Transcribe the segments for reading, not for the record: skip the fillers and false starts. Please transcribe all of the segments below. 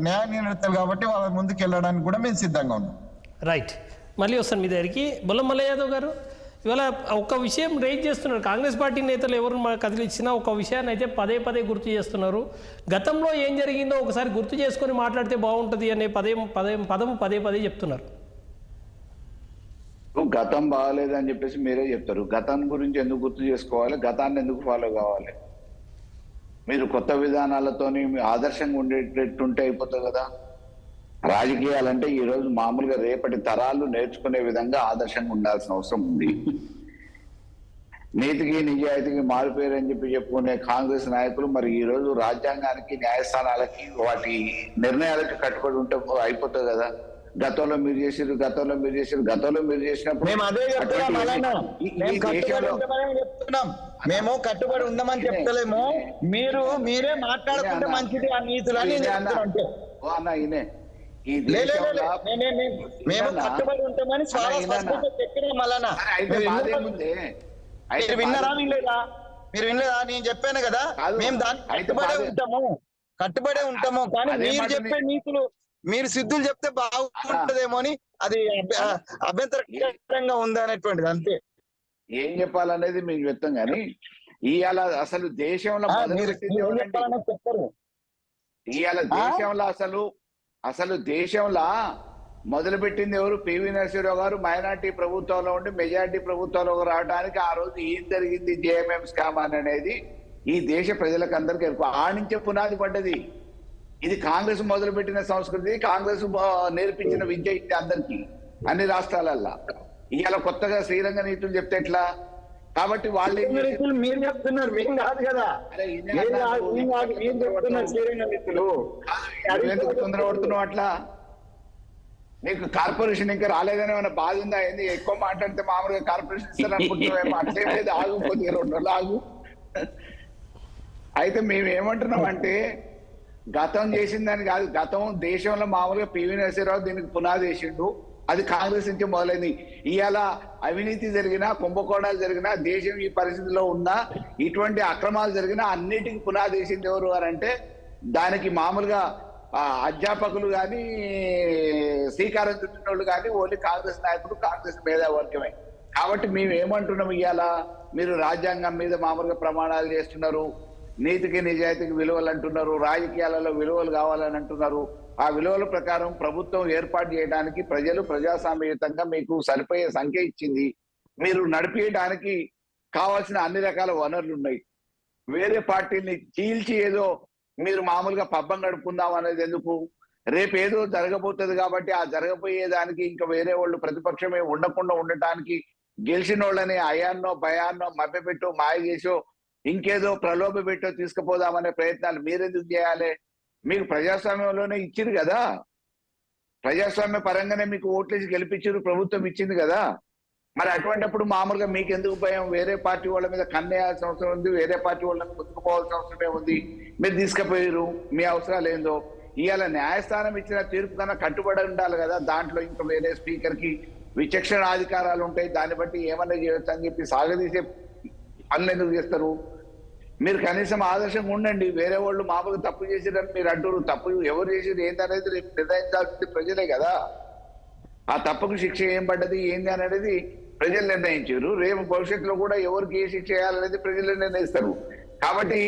న్యాయ నిర్ణేతలు కాబట్టి వాళ్ళ ముందుకు వెళ్ళడానికి కూడా మేము సిద్ధంగా ఉన్నాం. రైట్, మళ్ళీ వస్తాను మీ దగ్గరికి. బొల్లం మల్లయ్య యాదవ్ గారు, ఇవాళ ఒక విషయం రైజ్ చేస్తున్నారు. కాంగ్రెస్ పార్టీ నేతలు ఎవరు కదిలిచ్చినా ఒక విషయాన్ని అయితే పదే పదే గుర్తు చేస్తున్నారు. గతంలో ఏం జరిగిందో ఒకసారి గుర్తు చేసుకొని మాట్లాడితే బాగుంటుంది అనే పదము పదే పదే చెప్తున్నారు. గతం బాగాలేదని చెప్పేసి మీరే చెప్తారు. గతం గురించి ఎందుకు గుర్తు చేసుకోవాలి? గతాన్ని ఎందుకు ఫాలో కావాలి? మీరు కొత్త విధానాలతోని ఆదర్శంగా ఉండేటట్టుంటే అయిపోతుంది కదా. రాజకీయాలంటే ఈ రోజు మామూలుగా రేపటి తరాలు నేర్చుకునే విధంగా ఆదర్శంగా ఉండాల్సిన అవసరం ఉంది. నీతికి నిజాయితీకి మారిపోయారు అని చెప్పి చెప్పుకునే కాంగ్రెస్ నాయకులు మరి ఈ రోజు రాజ్యాంగానికి, న్యాయస్థానాలకి, వాటి నిర్ణయాలకి కట్టుబడి ఉంటే అయిపోతుంది కదా. గతంలో మీరు చేసిరు, గతంలో మీరు చేసిరు, గతంలో మీరు చేసినప్పుడు మేము కట్టుబడి ఉండమని చెప్తలేము. మీరే మాట్లాడుకుంటే మంచిది ఆ నీతులని మేము కట్టుబడి ఉంటామని మీరు విన్నారా? మీరు వినలేదా? నేను చెప్పాను కదా, మేము దానికి కట్టుబడే ఉంటాము. కానీ మీరు చెప్పే నీతులు, మీరు సిద్ధులు చెప్తే బాగుంటదేమో అని అది అభ్యంతరకరంగా ఉంది అనేటువంటిది, అంతే. ఏం చెప్పాలనేది మీకు చెప్తాం. కానీ ఇవాళ అసలు దేశంలో చెప్పరు. ఇవాళ దేశంలో అసలు దేశంలో మొదలుపెట్టింది ఎవరు? పివి నరసింహరావు గారు మైనార్టీ ప్రభుత్వంలో ఉండి మెజార్టీ ప్రభుత్వంలో రావడానికి ఆ రోజు ఏం జరిగింది, జేఎంఎం స్కామ్ అనేది ఈ దేశ ప్రజలకు అందరికీ ఆడించే పునాది పడ్డది. ఇది కాంగ్రెస్ మొదలుపెట్టిన సంస్కృతి, కాంగ్రెస్ నేర్పించిన విద్య ఇది అందరికీ అన్ని రాష్ట్రాలల్లో. ఇవాళ కొత్తగా శ్రీరంగ నీతులు చెప్తే ఎట్లా? కాబట్టి వాళ్ళు మీరు చెప్తున్నారు, మేము కాదు కదా. తొందరపడుతున్నావు అట్లా? నీకు కార్పొరేషన్ ఇంకా రాలేదని ఏమైనా బాధ ఉందా? ఏంది ఎక్కువ మాట్లాడితే మామూలుగా కార్పొరేషన్ ఇస్తారు అనుకుంటున్నామేమో. అట్లే లేదు, ఆగు, కొద్దిగా 2 రోజులు ఆగు. అయితే మేము ఏమంటున్నాం అంటే, గతం చేసిందని కాదు, గతం దేశంలో మామూలుగా పివి నరసింహరావు దీనికి పునాది వేసిండు. అది కాంగ్రెస్ నుంచి మొదలైంది. ఇవాళ అవినీతి జరిగినా, కుంభకోణాలు జరిగినా, దేశం ఈ పరిస్థితిలో ఉన్నా, ఇటువంటి అక్రమాలు జరిగినా అన్నిటికీ పునాది వేసింది ఎవరు అని అంటే దానికి మామూలుగా అధ్యాపకులు కానీ, శ్రీకారం చుట్టిన వాళ్ళు కానీ ఓన్లీ కాంగ్రెస్ నాయకులు, కాంగ్రెస్ మేధావర్గమే. కాబట్టి మేము ఏమంటున్నాం, ఇవాళ మీరు రాజ్యాంగం మీద మామూలుగా ప్రమాణాలు చేస్తున్నారు, నీతికి నిజాయితీకి విలువలు అంటున్నారు, రాజకీయాలలో విలువలు కావాలని అంటున్నారు. ఆ విలువల ప్రకారం ప్రభుత్వం ఏర్పాటు చేయడానికి ప్రజలు ప్రజాస్వామ్యయుతంగా మీకు సరిపోయే సంఖ్య ఇచ్చింది. మీరు నడిపించడానికి కావాల్సిన అన్ని రకాల వనరులు ఉన్నాయి. వేరే పార్టీని చీల్చి ఏదో మీరు మామూలుగా పబ్బం గడుపుకుందాం అనేది ఎందుకు? రేపు ఏదో జరగబోతుంది కాబట్టి ఆ జరగబోయేదానికి ఇంకా వేరే వాళ్ళు ప్రతిపక్షమే ఉండకుండా ఉండటానికి గెలిచిన వాళ్ళని అయాన్నో భయాన్నో మభ్యపెట్టో మాయ చేసో ఇంకేదో ప్రలోభ పెట్టో తీసుకుపోదామనే ప్రయత్నాలు మీరెందుకు చేయాలి? మీకు ప్రజాస్వామ్యంలోనే ఇచ్చింది కదా, ప్రజాస్వామ్య పరంగానే మీకు ఓట్లేసి గెలిపించారు, ప్రభుత్వం ఇచ్చింది కదా. మరి అటువంటిప్పుడు మామూలుగా మీకు ఎందుకు భయం? వేరే పార్టీ వాళ్ళ మీద కన్నేయాల్సిన అవసరం ఉంది, వేరే పార్టీ వాళ్ళ మీద ముందుకుపోవాల్సిన అవసరమే ఉంది. మీరు తీసుకుపోయారు, మీ అవసరాలు ఏందో. ఇవాళ న్యాయస్థానం ఇచ్చిన తీర్పు కన్నా కట్టుబడి ఉండాలి కదా. దాంట్లో ఇంకా వేరే స్పీకర్ కి విచక్షణ అధికారాలు ఉంటాయి, దాన్ని బట్టి ఏమన్నా చేయొచ్చు అని చెప్పి సాగదీసే పనులు ఎందుకు చేస్తారు? మీరు కనీసం ఆదర్శంగా ఉండండి. వేరే వాళ్ళు మామూలుగా తప్పు చేసిరని మీరు అంటారు. తప్పు ఎవరు చేసిరు ఏందనేది నిర్ణయించాల్సింది ప్రజలే కదా. ఆ తప్పుకు శిక్ష ఏం పడ్డది ఏంది అనేది ప్రజలు నిర్ణయించారు. రేపు భవిష్యత్తులో కూడా ఎవరికి ఏ శిక్ష చేయాలనేది ప్రజలు నిర్ణయిస్తారు. కాబట్టి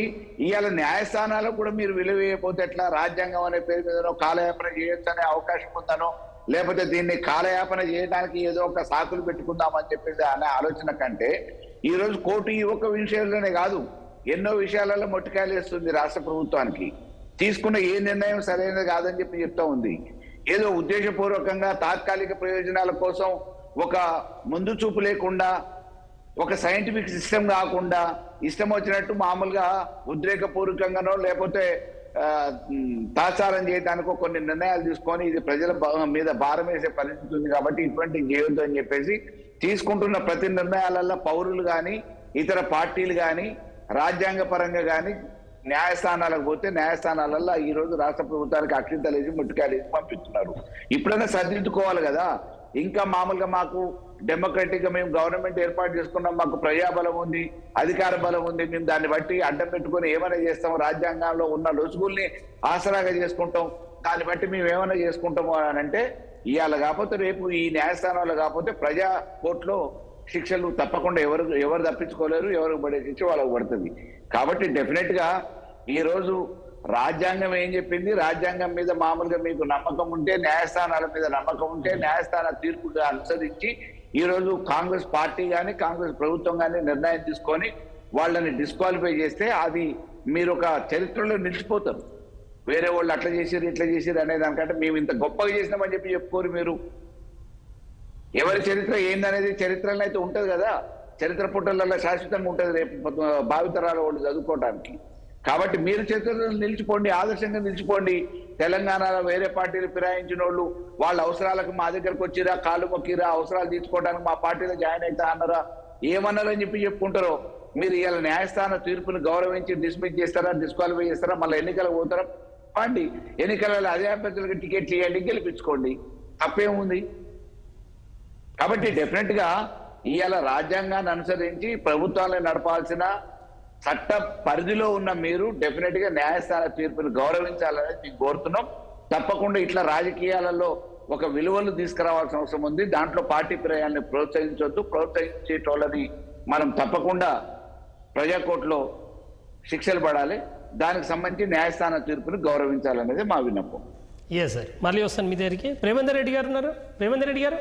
ఇవాళ న్యాయస్థానాలకు కూడా మీరు విలువైపోతే ఎట్లా? రాజ్యాంగం అనే పేరు మీదనో కాలయాపన చేయొచ్చు అనే అవకాశం ఉందనో, లేకపోతే దీన్ని కాలయాపన చేయడానికి ఏదో ఒక సాకులు పెట్టుకుందామని చెప్పేసి అనే ఆలోచన కంటే ఈ రోజు కోర్టు ఈ ఒక్క విషయంలోనే కాదు, ఎన్నో విషయాలలో మొట్టికాయలు వేస్తుంది రాష్ట్ర ప్రభుత్వానికి. తీసుకున్న ఏ నిర్ణయం సరైనది కాదని చెప్పి చెప్తా ఉంది. ఏదో ఉద్దేశపూర్వకంగా తాత్కాలిక ప్రయోజనాల కోసం ఒక ముందు చూపు లేకుండా, ఒక సైంటిఫిక్ సిస్టమ్ కాకుండా ఇష్టం వచ్చినట్టు మామూలుగా ఉద్రేకపూర్వకంగానో లేకపోతే తాత్సారం చేయడానికో కొన్ని నిర్ణయాలు తీసుకొని ఇది ప్రజల మీద భారం వేసే పరిస్థితి ఉంది. కాబట్టి ఇటువంటి చేయొద్దు అని చెప్పేసి తీసుకుంటున్న ప్రతి నిర్ణయాలలో పౌరులు కానీ, ఇతర పార్టీలు కానీ, రాజ్యాంగ పరంగా కానీ న్యాయస్థానాలకు పోతే న్యాయస్థానాలలో ఈ రోజు రాష్ట్ర ప్రభుత్వానికి అక్షింతలేసి ముట్టుకాయలేసి పంపిస్తున్నారు. ఇప్పుడైనా సరిదిద్దుకోవాలి కదా. ఇంకా మామూలుగా మాకు డెమోక్రటిక్ గా మేము గవర్నమెంట్ ఏర్పాటు చేసుకున్నాం, మాకు ప్రజాబలం ఉంది, అధికార బలం ఉంది, మేము దాన్ని బట్టి అడ్డం పెట్టుకొని ఏమైనా చేస్తాం, రాజ్యాంగంలో ఉన్న లొసుగుల్ని ఆసరాగా చేసుకుంటాం, దాన్ని బట్టి మేము ఏమైనా చేసుకుంటాము అని అంటే ఇవాళ కాకపోతే రేపు ఈ న్యాయస్థానంలో కాకపోతే ప్రజా కోర్టులో శిక్షలు తప్పకుండా ఎవరు తప్పించుకోలేరు, ఎవరికి పడే శిక్ష వాళ్ళకు పడుతుంది. కాబట్టి డెఫినెట్ గా ఈ రోజు రాజ్యాంగం ఏం చెప్పింది, రాజ్యాంగం మీద మామూలుగా మీకు నమ్మకం ఉంటే, న్యాయస్థానాల మీద నమ్మకం ఉంటే, న్యాయస్థాన తీర్పుగా అనుసరించి ఈ రోజు కాంగ్రెస్ పార్టీ కానీ కాంగ్రెస్ ప్రభుత్వం కానీ నిర్ణయం తీసుకొని వాళ్ళని డిస్క్వాలిఫై చేస్తే అది మీరు ఒక చరిత్రలో నిలిచిపోతారు. వేరే వాళ్ళు అట్లా చేసిరు ఇట్లా చేసిరు అనే దానికంటే మేము ఇంత గొప్పగా చేసినామని చెప్పి చెప్పుకోరు. మీరు ఎవరి చరిత్ర ఏందనేది చరిత్రలో అయితే ఉంటది కదా, చరిత్ర పుటలలో శాశ్వతంగా ఉంటది రేపు భావితరాల వాళ్ళు చదువుకోవడానికి. కాబట్టి మీరు చరిత్రలో నిలిచిపోండి, ఆదర్శంగా నిలిచిపోండి. తెలంగాణలో వేరే పార్టీలు ఫిరాయించిన వాళ్ళు వాళ్ళ అవసరాలకు మా దగ్గరకు వచ్చిరా, కాళ్ళు మొక్కిరా, అవసరాలు తీర్చుకోవడానికి మా పార్టీలో జాయిన్ అవుతా అన్నారా, ఏమన్నారని చెప్పి చెప్పుకుంటారో. మీరు ఇవాళ న్యాయస్థాన తీర్పుని గౌరవించి డిస్మిస్ చేస్తారా, డిస్క్వాలిఫై చేస్తారా, మళ్ళీ ఎన్నికలకు పోతారా, పండి ఎన్నికలలో అదే అభ్యర్థులకు టికెట్ ఇవ్వండి, గెలిపించుకోండి, తప్పేముంది. కాబట్టి డెఫినెట్ గా ఇవాళ రాజ్యాంగాన్ని అనుసరించి ప్రభుత్వాలను నడపాల్సిన చట్ట పరిధిలో ఉన్న మీరు డెఫినెట్ గా న్యాయస్థాన తీర్పును గౌరవించాలని మేము కోరుతున్నాం. తప్పకుండా ఇట్లా రాజకీయాలలో ఒక విలువలు తీసుకురావాల్సిన అవసరం ఉంది. దాంట్లో పార్టీ ప్రయాణాన్ని ప్రోత్సహించొద్దు. ప్రోత్సహించేటోళ్ళని మనం తప్పకుండా ప్రజాకోర్టులో శిక్షలు పడాలి. దానికి సంబంధించి న్యాయస్థాన తీర్పును గౌరవించాలనేది మా విన్నపం. సార్ మళ్ళీ వస్తాను మీ దగ్గరికి. ప్రేమేందర్ రెడ్డి గారు ఉన్నారు. ప్రేమేందర్ రెడ్డి గారు,